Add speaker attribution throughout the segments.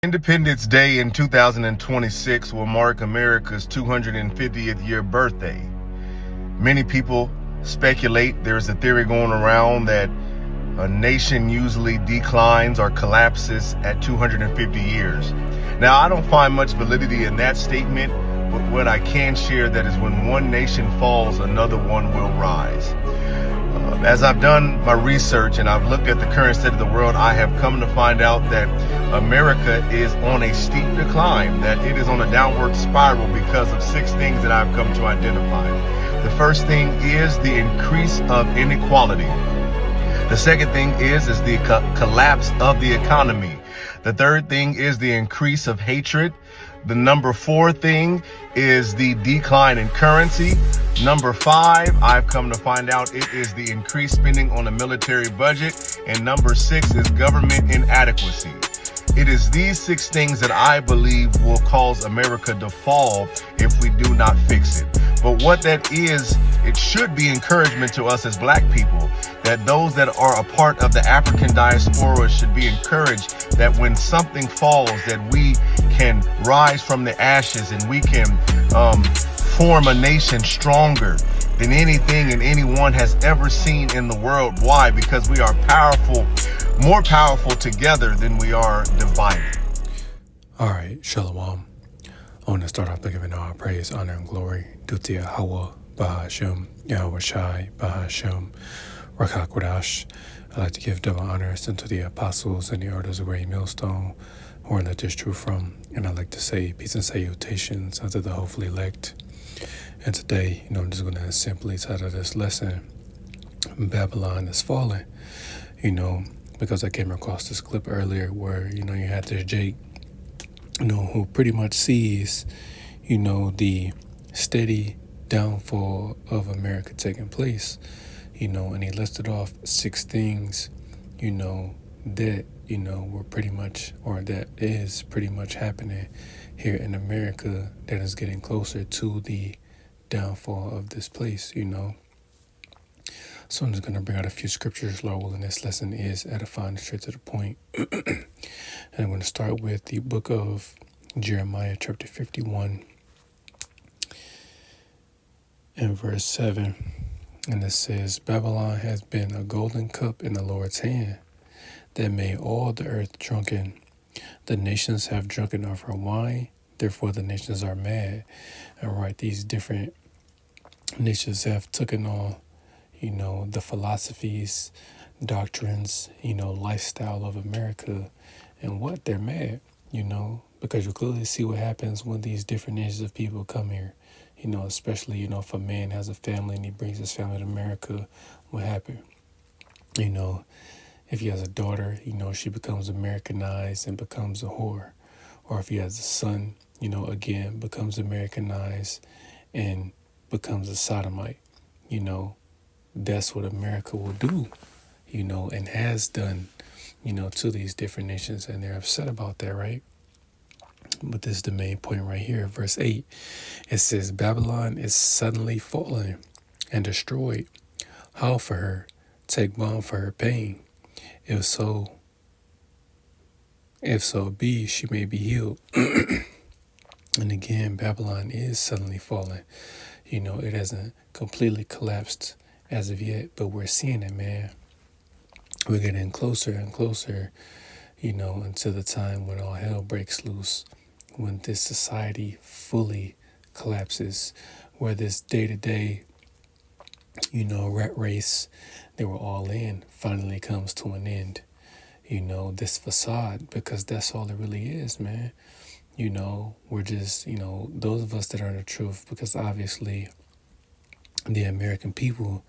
Speaker 1: Independence Day in 2026 will mark America's 250th year birthday. Many people speculate, there's a theory going around that a nation usually declines or collapses at 250 years. Now, I don't find much validity in that statement, but what I can share that is when one nation falls, another one will rise. As I've done my research and I've looked at the current state of the world, I have come to find out that America is on a steep decline, that it is on a downward spiral because of 6 things that I've come to identify. The first thing is the increase of inequality. The second thing is the collapse of the economy. The third thing is the increase of hatred. The number 4 thing is the decline in currency. Number 5, I've come to find out it is the increased spending on the military budget. And number 6 is government inadequacy. It is these 6 things that I believe will cause America to fall if we do not fix it. But what that is, it should be encouragement to us as black people, that those that are a part of the African diaspora should be encouraged that when something falls, that we can rise from the ashes and we can form a nation stronger than anything and anyone has ever seen in the world. Why? Because we are powerful, more powerful together than we are divided.
Speaker 2: All right, Shalom. I want to start off by giving all praise, honor, and glory due to Yahweh, Bahashem, Yahweh Shai, Bahashem, Rakak Wadash. I'd like to give double honors unto the apostles and the elders of Great Millstone, who are let this truth from. And I'd like to say peace and salutations unto the hopefully elect. And today, I'm just going to simply title this lesson, Babylon is Falling. Because I came across this clip earlier where, you had this Jake, who pretty much sees, the steady downfall of America taking place, and he listed off 6 things, that, were pretty much, or that is pretty much happening here in America that is getting closer to the downfall of this place, So I'm just going to bring out a few scriptures, Lord, and this lesson is edifying, straight to the point. And I'm going to start with the book of Jeremiah, chapter 51, and verse 7. And it says, Babylon has been a golden cup in the Lord's hand that made all the earth drunken. The nations have drunken of her wine, therefore the nations are mad. And right, these different nations have taken on, the philosophies, doctrines, lifestyle of America, and what they're mad, because you clearly see what happens when these different nations of people come here, especially, if a man has a family and he brings his family to America, what happened? If he has a daughter, she becomes Americanized and becomes a whore. Or if he has a son, again, becomes Americanized and becomes a sodomite. That's what America will do, and has done, to these different nations. And they're upset about that, right? But this is the main point right here. Verse 8, it says, Babylon is suddenly fallen and destroyed. Howl for her, take balm for her pain. If so be, she may be healed. And again, Babylon is suddenly fallen. It hasn't completely collapsed as of yet, but we're seeing it, man. We're getting closer and closer, until the time when all hell breaks loose, when this society fully collapses, where this day-to-day, rat race they were all in finally comes to an end. This facade, because that's all it really is, man. We're just, those of us that are the truth, because obviously the American people,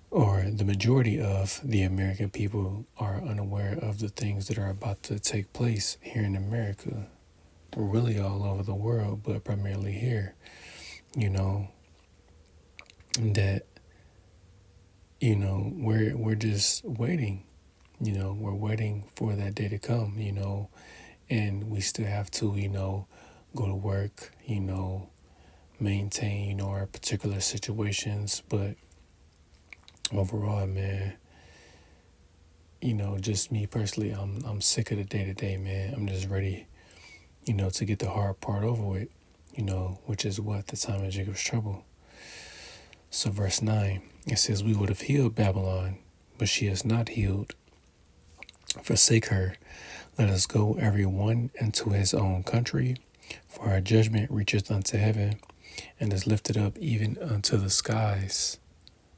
Speaker 2: or the majority of the American people, are unaware of the things that are about to take place here in America, really all over the world, but primarily here, that, we're just waiting, we're waiting for that day to come, and we still have to, go to work, maintain, our particular situations, but overall, man, just me personally, I'm sick of the day to day, man. I'm just ready, to get the hard part over with, which is what? The time of Jacob's trouble. So verse 9, it says, we would have healed Babylon, but she is not healed. Forsake her. Let us go every one into his own country, for our judgment reacheth unto heaven, and is lifted up even unto the skies.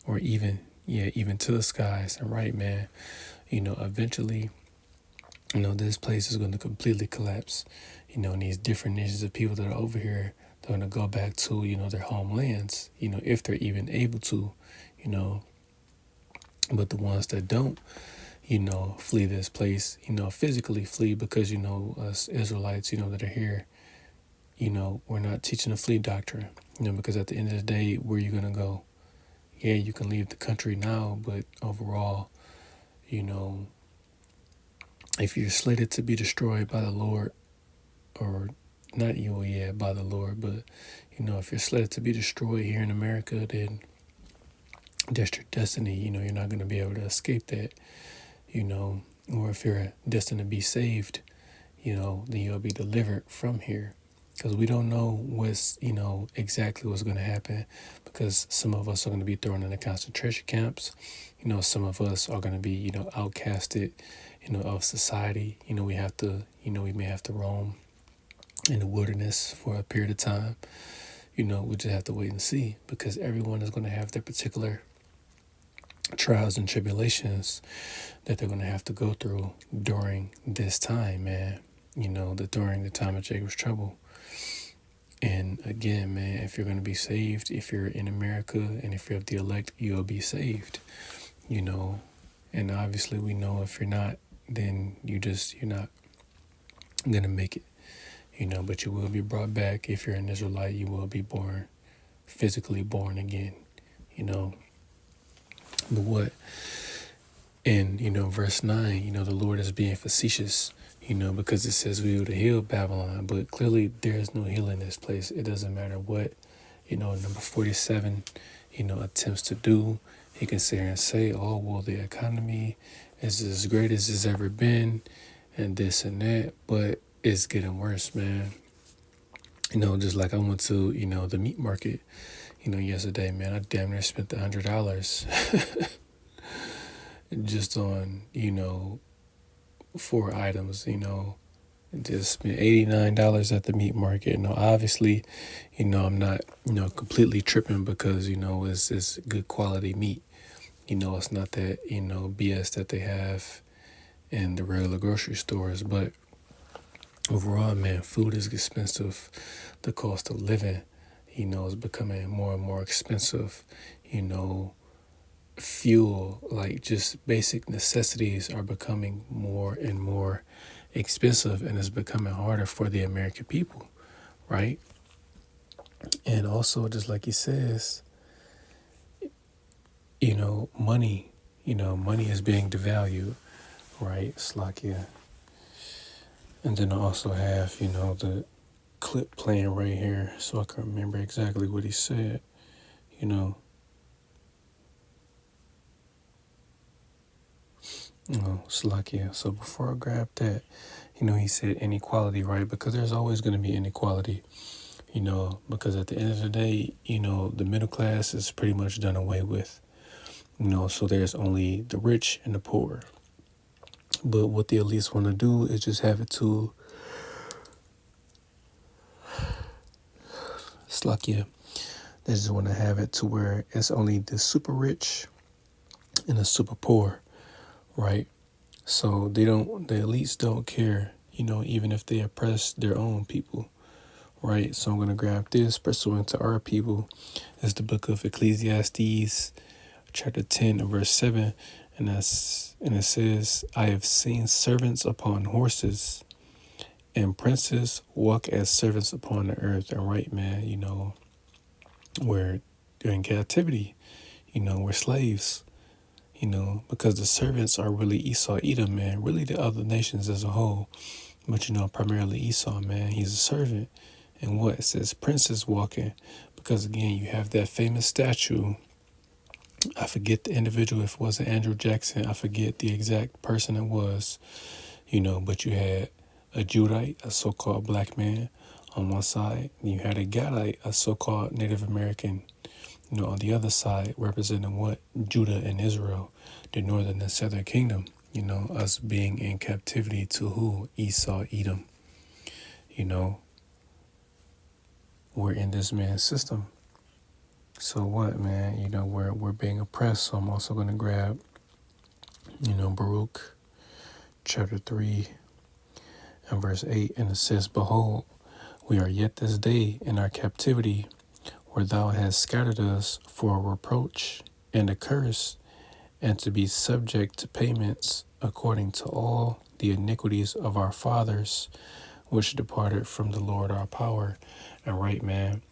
Speaker 2: Or even to the skies. And right, man, eventually, this place is going to completely collapse. And these different nations of people that are over here, they're going to go back to, their homelands, if they're even able to, but the ones that don't, flee this place, physically flee because, us Israelites, that are here, we're not teaching a flee doctrine, because at the end of the day, where are you going to go? Yeah, you can leave the country now, but overall, if you're slated to be destroyed by the Lord, or not you, by the Lord, but, if you're slated to be destroyed here in America, then that's your destiny. You're not going to be able to escape that, or if you're destined to be saved, then you'll be delivered from here. Because we don't know what's, exactly what's going to happen, because some of us are going to be thrown into concentration camps. Some of us are going to be, outcasted, of society. We have to, we may have to roam in the wilderness for a period of time. We just have to wait and see, because everyone is going to have their particular trials and tribulations that they're going to have to go through during this time, man. During the time of Jacob's trouble. And again, man, if you're going to be saved, if you're in America and if you're of the elect, you'll be saved, and obviously we know if you're not, then you're not going to make it, but you will be brought back. If you're an Israelite, you will be physically born again, but what? And, verse 9, the Lord is being facetious, because it says we would have healed Babylon, but clearly there's no healing in this place. It doesn't matter what, number 47, attempts to do. He can sit here and say, oh, well, the economy is as great as it's ever been and this and that, but it's getting worse, man. Just like I went to, the meat market, yesterday, man, I damn near spent $100 just on, 4 items, just spent $89 at the meat market. Obviously, I'm not, completely tripping because, it's good quality meat. It's not that, BS that they have in the regular grocery stores. But overall, man, food is expensive. The cost of living, is becoming more and more expensive. Fuel, like just basic necessities, are becoming more and more expensive, and it's becoming harder for the American people, right? And also, just like he says, money is being devalued, right? Slakia. And then I also have, the clip playing right here, so I can remember exactly what he said, Slakia. So before I grab that, he said inequality, right? Because there's always going to be inequality, because at the end of the day, the middle class is pretty much done away with, so there's only the rich and the poor. But what the elites want to do is just have it to, Slakia, they just want to have it to where it's only the super rich and the super poor, right? So the elites don't care, even if they oppress their own people, right? So I'm going to grab this, pursuant to our people, is the book of Ecclesiastes, chapter 10, verse 7, and it says, I have seen servants upon horses, and princes walk as servants upon the earth. And right, man, we're in captivity, we're slaves, because the servants are really Esau, Edom, man, really the other nations as a whole. But, primarily Esau, man, he's a servant. And what? It says princes walking, because again, you have that famous statue I forget the individual, if it wasn't Andrew Jackson, I forget the exact person it was, but you had a Judite, a so-called black man on one side, and you had a Gadite, a so-called Native American, on the other side, representing what? Judah and Israel, the northern and southern kingdom, us being in captivity to who? Esau, Edom, you know, we're in this man's system. So what, man? We're being oppressed. So I'm also gonna grab, Baruch chapter 3 and verse 8, and it says, "Behold, we are yet this day in our captivity, where thou hast scattered us for a reproach and a curse, and to be subject to payments according to all the iniquities of our fathers, which departed from the Lord our power." And right, man,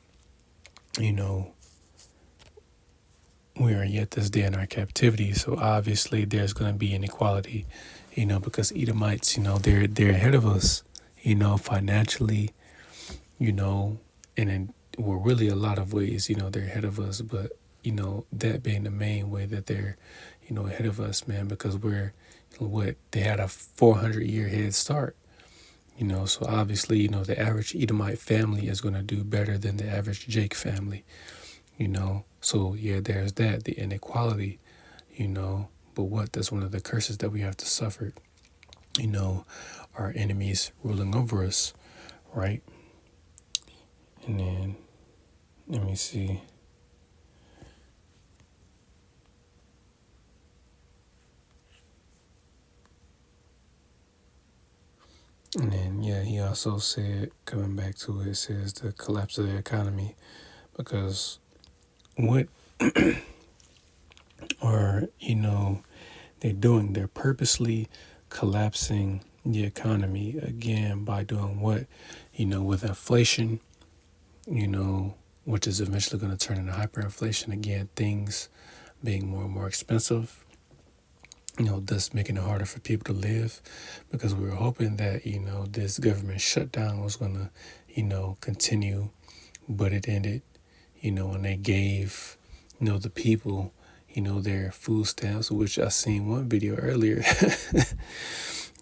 Speaker 2: you know, we are yet this day in our captivity. So obviously there's going to be inequality, because Edomites, they're ahead of us, financially, and in really a lot of ways, they're ahead of us. But, that being the main way that they're, ahead of us, man, because we're they had a 400-year head start. So obviously, the average Edomite family is going to do better than the average Jake family, So, yeah, there's that, the inequality, But that's one of the curses that we have to suffer, our enemies ruling over us, right? And then, let me see. And then, yeah, he also said, coming back to it, says the collapse of the economy, because what are, they're doing? They're purposely collapsing the economy again by doing what? With inflation, which is eventually going to turn into hyperinflation again, things being more and more expensive, thus making it harder for people to live, because we were hoping that, this government shutdown was going to, continue, but it ended, and they gave, the people, their food stamps, which I seen one video earlier.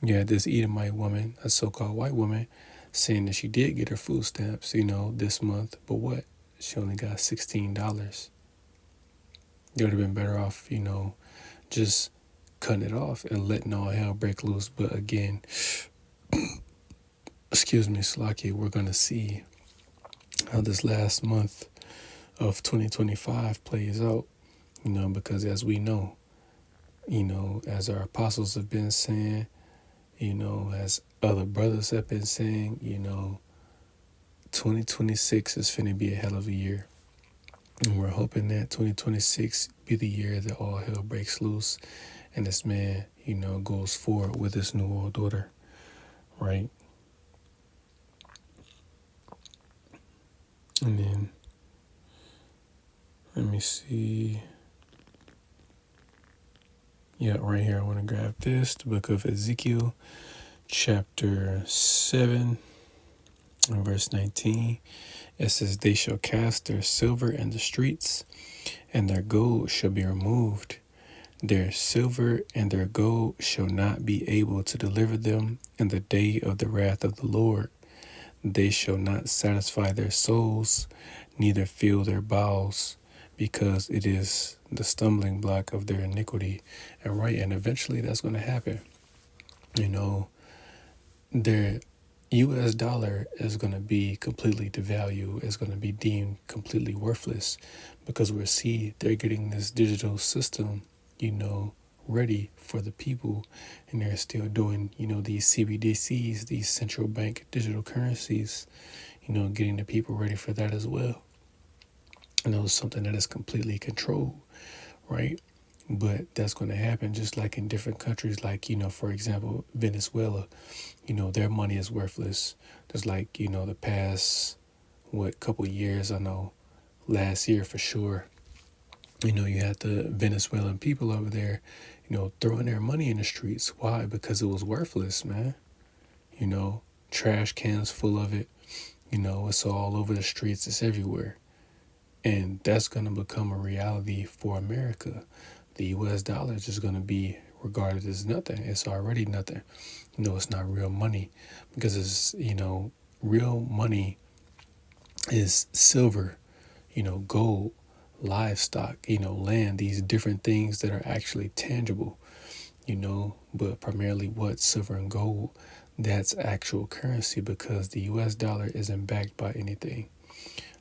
Speaker 2: Yeah, this Edomite woman, a so-called white woman, saying that she did get her food stamps, this month, but what? She only got $16. They would have been better off, just cutting it off and letting all hell break loose. But again, excuse me, Slaki, we're going to see how this last month of 2025 plays out, because as we know, as our apostles have been saying, as other brothers have been saying, 2026 is finna be a hell of a year. And we're hoping that 2026 be the year that all hell breaks loose and this man, goes forward with his new world order, right? And then, let me see. Yeah, right here, I want to grab this, the book of Ezekiel, chapter 7, and verse 19. It says, "They shall cast their silver in the streets, and their gold shall be removed. Their silver and their gold shall not be able to deliver them in the day of the wrath of the Lord. They shall not satisfy their souls, neither fill their bowels, because it is the stumbling block of their iniquity." And eventually that's going to happen. Their U.S. dollar is going to be completely devalued. It's going to be deemed completely worthless, because they're getting this digital system, ready for the people, and they're still doing, these CBDCs, these central bank digital currencies, getting the people ready for that as well. And it's something that is completely controlled, right? But that's going to happen just like in different countries, like, for example, Venezuela, their money is worthless. Just like, the past, couple years, I know last year for sure, you had the Venezuelan people over there, throwing their money in the streets. Why? Because it was worthless, man. Trash cans full of it. It's all over the streets. It's everywhere. And that's going to become a reality for America. The US dollar is just going to be regarded as nothing. It's already nothing. It's not real money, because it's, real money is silver, gold, livestock, land, these different things that are actually tangible, but primarily what silver and gold, that's actual currency, because the US dollar isn't backed by anything.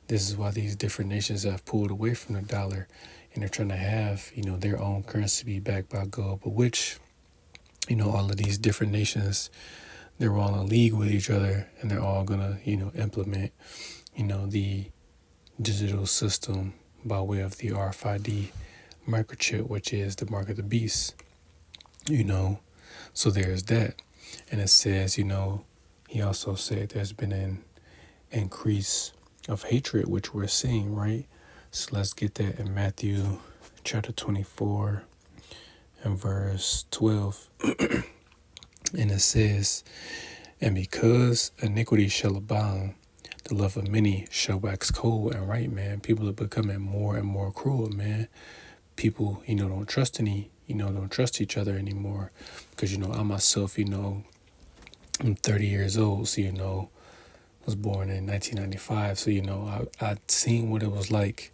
Speaker 2: This is why these different nations have pulled away from the dollar, and they're trying to have, their own currency be backed by gold, but which, all of these different nations, they're all in league with each other, and they're all gonna, implement, the digital system by way of the RFID microchip, which is the mark of the beast, so there's that. And it says, he also said there's been an increase of hatred, which we're seeing, right? So let's get that in Matthew chapter 24 and verse 12. And it says, and because iniquity shall abound, the love of many shall wax cold. And right, man, people are becoming more and more cruel, man. People, don't trust don't trust each other anymore. Because, I myself, I'm 30 years old, so, was born in 1995. So, I'd seen what it was like,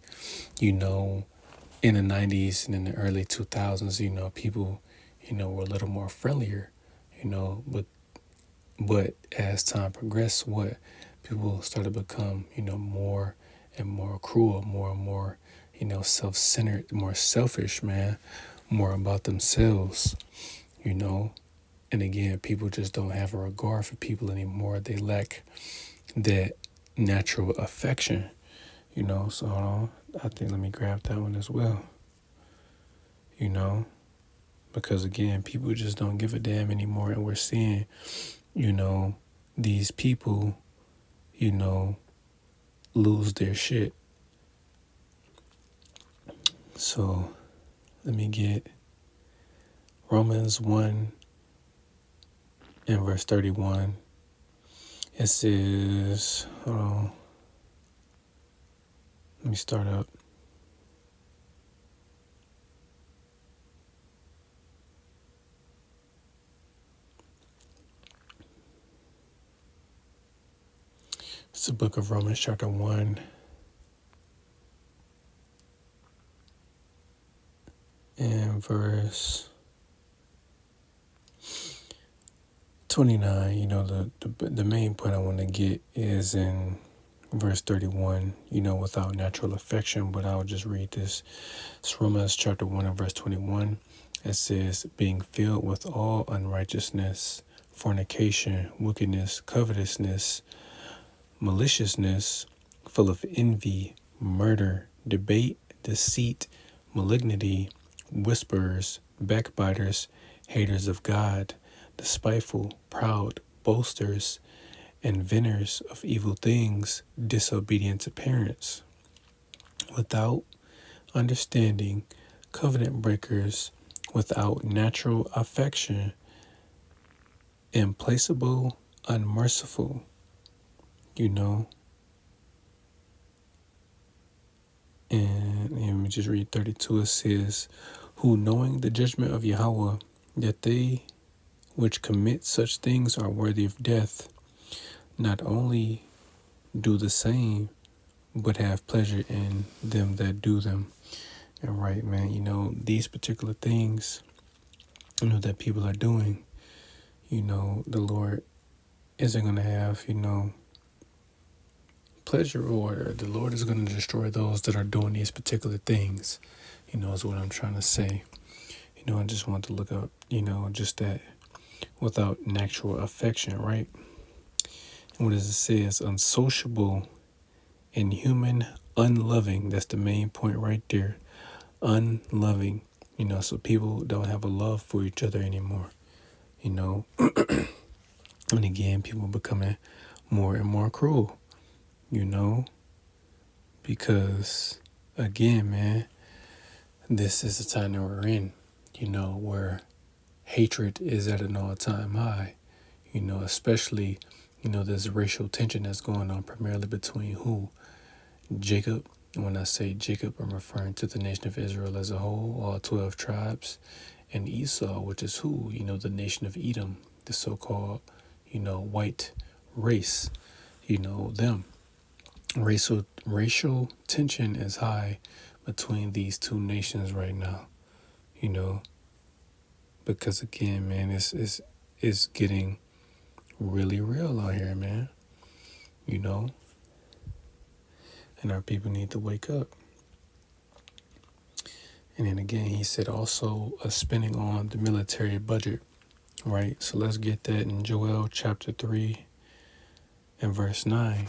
Speaker 2: in the 90s and in the early 2000s, people, were a little more friendlier, but as time progressed, people started to become, more and more cruel, more and more, self-centered, more selfish, man, more about themselves, and again, people just don't have a regard for people anymore. They lack that natural affection, so hold on. I think, let me grab that one as well, because again, people just don't give a damn anymore, and we're seeing, these people, lose their shit. So let me get Romans 1 and verse 31. It says, hold on, let me start up. It's the book of Romans chapter 1 and verse 29. The main point I want to get is in verse 31, without natural affection, but I'll just read this. It's Romans chapter 1 and verse 21. It says, being filled with all unrighteousness, fornication, wickedness, covetousness, maliciousness, full of envy, murder, debate, deceit, malignity, whisperers, backbiters, haters of God, despiteful, proud, boasters, inventors of evil things, disobedient to parents, without understanding, covenant breakers, without natural affection, implacable, unmerciful, and let me just read 32. It says, who knowing the judgment of Yahweh, that they which commit such things are worthy of death, not only do the same, but have pleasure in them that do them. And right, man, these particular things, that people are doing, the Lord isn't going to have, pleasure, or the Lord is going to destroy those that are doing these particular things, is what I'm trying to say. I just want to look up, just that without natural affection, right? And what does it say? It's unsociable, inhuman, unloving. That's the main point right there. Unloving, so people don't have a love for each other anymore, and again, people becoming more and more cruel, because again, man, this is the time that we're in, where hatred is at an all-time high, especially, this racial tension that's going on primarily between who? Jacob And when I say Jacob, I'm referring to the nation of Israel as a whole, all 12 tribes, and Esau, which is who? The nation of Edom, the so-called, white race, them. Racial tension is high between these two nations right now, because again, man, it's getting really real out here, man, and our people need to wake up. And then again, he said also a spending on the military budget, right? So let's get that in Joel chapter 3 and verse 9.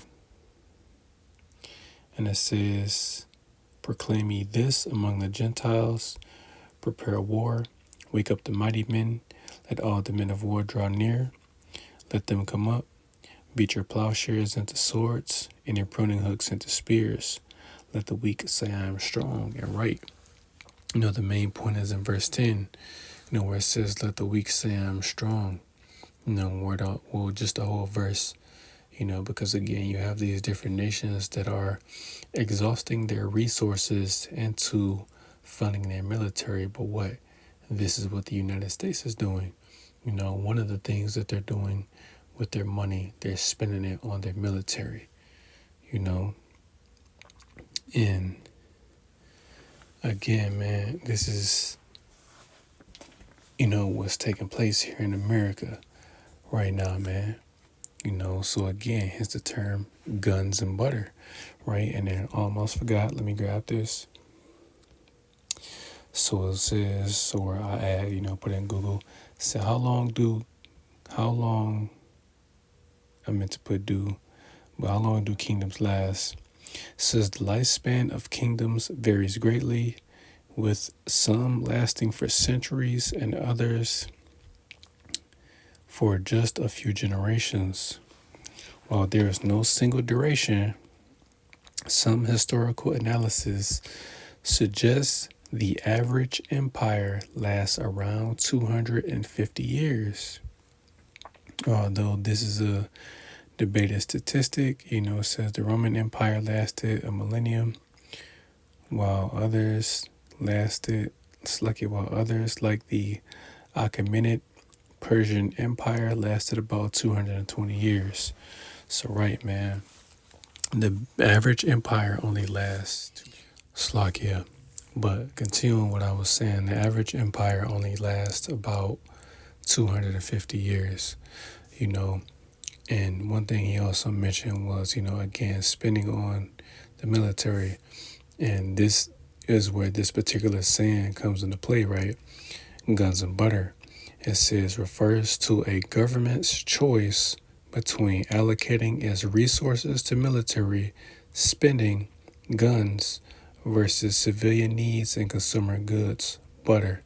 Speaker 2: And it says, proclaim ye this among the Gentiles, prepare war, wake up the mighty men, let all the men of war draw near, let them come up, beat your plowshares into swords, and your pruning hooks into spears. Let the weak say I am strong and right. The main point is in verse 10, where it says, let the weak say I am strong. Just the whole verse, because again, you have these different nations that are exhausting their resources into funding their military. But what? This is what the United States is doing. One of the things that they're doing with their money, they're spending it on their military, and again, man, this is, what's taking place here in America right now, man. So again, here's the term guns and butter, right? And then I almost forgot. Let me grab this. So it says, where I add, put in Google, say how long do kingdoms last? It says the lifespan of kingdoms varies greatly, with some lasting for centuries and others for just a few generations. While there is no single duration, some historical analysis suggests the average empire lasts around 250 years. Although this is a debated statistic, it says the Roman Empire lasted a millennium, while others like the Achaemenid Persian Empire lasted about 220 years. So right, man, the average empire only lasts Slovakia. But continuing what I was saying, the average empire only lasts about 250 years, And one thing he also mentioned was, again, spending on the military. And this is where this particular saying comes into play, right? Guns and butter. It says refers to a government's choice between allocating its resources to military spending, guns, versus civilian needs and consumer goods, butter,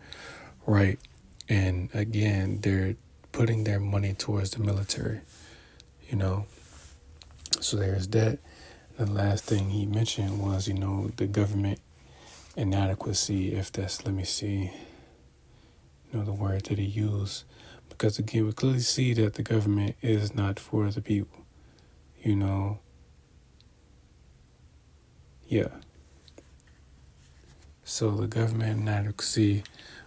Speaker 2: right? And again, they're putting their money towards the military, So there's that. The last thing he mentioned was, the government inadequacy, if that's, let me see, the word that he used. Because again, we clearly see that the government is not for the people, Yeah. So the government inadequacy,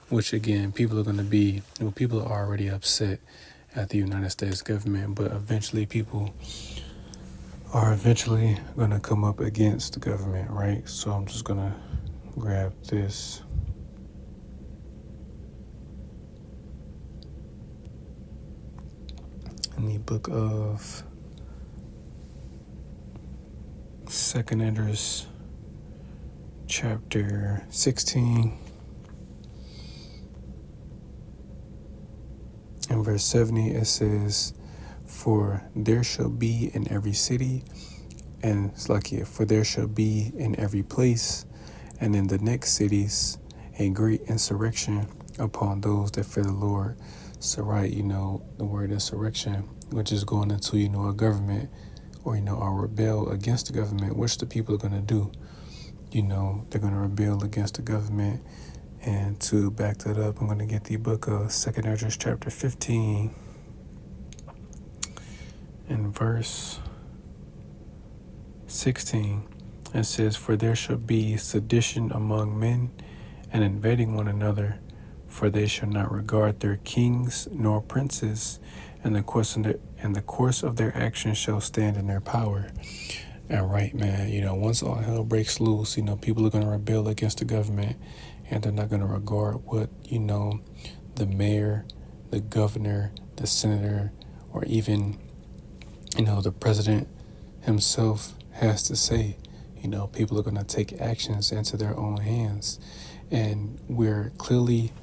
Speaker 2: which again, people are already upset at the United States government, but eventually people are going to come up against the government, right? So I'm just going to grab this. In the book of 2nd Esdras, chapter 16, in verse 70, it says, for there shall be in every city, and for there shall be in every place, and in the next cities, a great insurrection upon those that fear the Lord. So right, the word insurrection, which is going into, a government, or, or rebel against the government, which the people are going to do. They're going to rebel against the government. And to back that up, I'm going to get the book of 2nd Esdras chapter 15 and verse 16. It says, "For there shall be sedition among men, and invading one another, for they shall not regard their kings nor princes, and the course of their actions shall stand in their power." And right, man, once all hell breaks loose, people are going to rebel against the government, and they're not going to regard what, the mayor, the governor, the senator, or even, the president himself has to say. People are going to take actions into their own hands. And we're clearly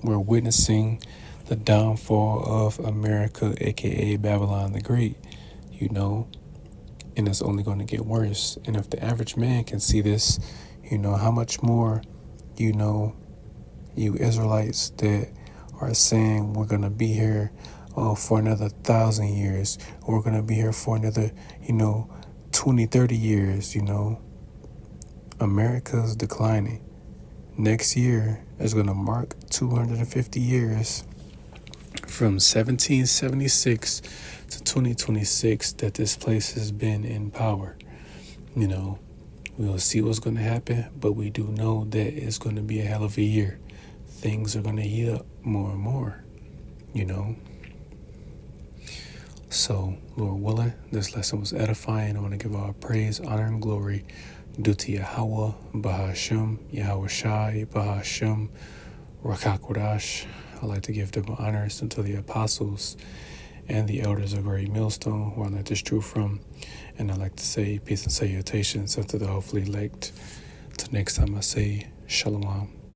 Speaker 2: we're witnessing the downfall of America, aka Babylon the Great, and it's only going to get worse. And if the average man can see this, how much more, you Israelites that are saying we're going to be here for another 1,000 years, or we're going to be here for another, 20, 30 years, America's declining. Next year is going to mark 250 years from 1776 to 2026 that this place has been in power. We'll see what's going to happen, but we do know that it's going to be a hell of a year. Things are going to heat up more and more, So, Lord willing, this lesson was edifying. I want to give all praise, honor, and glory due to Yahweh, Bahasham, Yahweh Shai, Bahasham, Rakakwadash. I'd like to give double honors unto the apostles and the elders of Great Millstone, who I learned this truth from. And I'd like to say peace and salutations unto the hopefully elect. Till next time I say, Shalom.